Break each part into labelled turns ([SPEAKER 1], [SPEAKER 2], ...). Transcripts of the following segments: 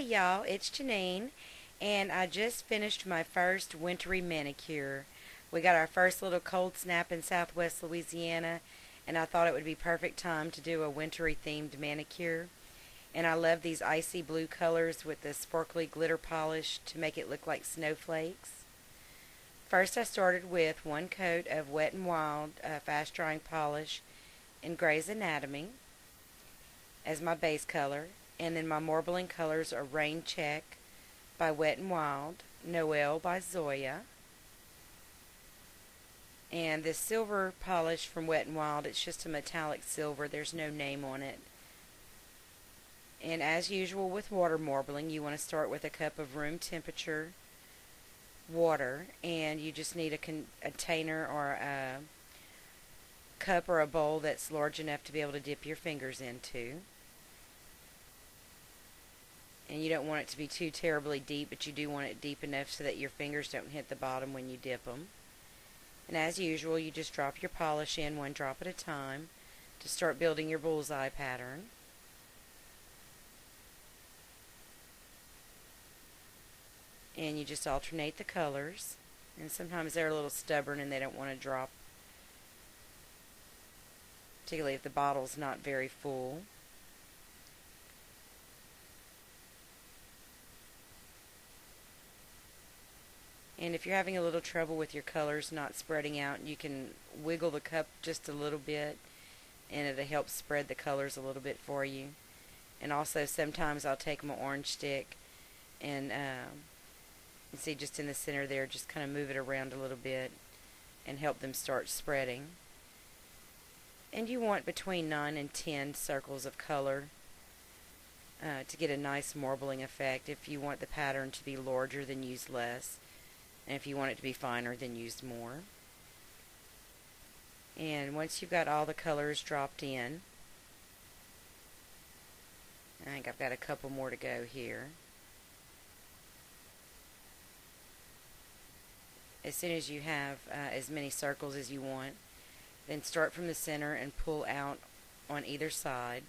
[SPEAKER 1] y'all, it's Janine, and I just finished my first wintry manicure. We got our first little cold snap in southwest Louisiana, and I thought it would be perfect time to do a wintry themed manicure. And I love these icy blue colors with the sparkly glitter polish to make it look like snowflakes. First, I started with one coat of Wet n Wild fast drying polish in Grey's Anatomy as my base color, and then my marbling colors are Rain Check by Wet n Wild, Noel by Zoya, and this silver polish from Wet n Wild, it's just a metallic silver, there's no name on it. And as usual with water marbling, you want to start with a cup of room temperature water, and you just need a container or a cup or a bowl that's large enough to be able to dip your fingers into. And you don't want it to be too terribly deep, but you do want it deep enough so that your fingers don't hit the bottom when you dip them. And as usual, you just drop your polish in one drop at a time to start building your bullseye pattern. And you just alternate the colors. And sometimes they're a little stubborn and they don't want to drop, particularly if the bottle's not very full. And if you're having a little trouble with your colors not spreading out, you can wiggle the cup just a little bit, and it'll help spread the colors a little bit for you. And also sometimes I'll take my orange stick and see just in the center there, just kind of move it around a little bit and help them start spreading. And you want between 9 and 10 circles of color to get a nice marbling effect. If you want the pattern to be larger, then use less. And if you want it to be finer, then use more. And once you've got all the colors dropped in, I think I've got a couple more to go here. As soon as you have as many circles as you want, then start from the center and pull out on either side.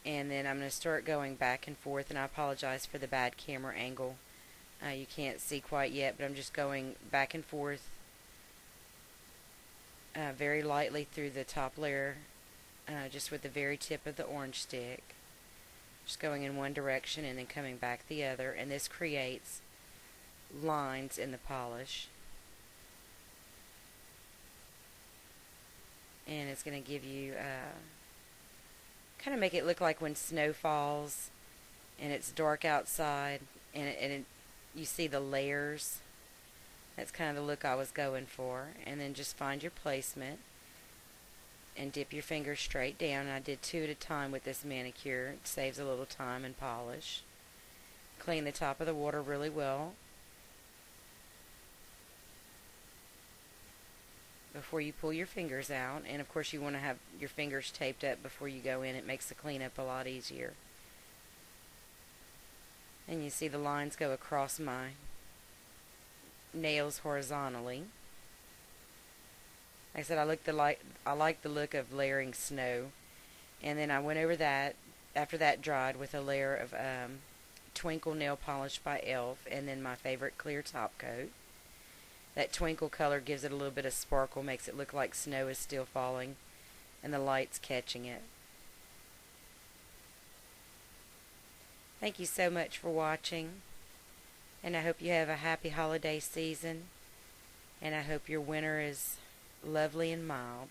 [SPEAKER 1] And then I'm going to start going back and forth, and I apologize for the bad camera angle. You can't see quite yet, but I'm just going back and forth very lightly through the top layer, just with the very tip of the orange stick. Just going in one direction and then coming back the other, and this creates lines in the polish. And it's going to give you, kind of make it look like when snow falls and it's dark outside, and you see the layers. That's kind of the look I was going for. And then just find your placement and dip your fingers straight down. I did 2 at a time with this manicure. It saves a little time and polish. Clean the top of the water really well before you pull your fingers out. And of course you want to have your fingers taped up before you go in. It makes the cleanup a lot easier. And you see the lines go across my nails horizontally. Like I said, I like the look of layering snow. And then I went over that, after that dried, with a layer of Twinkle nail polish by Elf, and then my favorite clear top coat. That twinkle color gives it a little bit of sparkle, makes it look like snow is still falling and the light's catching it. Thank you so much for watching, and I hope you have a happy holiday season, and I hope your winter is lovely and mild.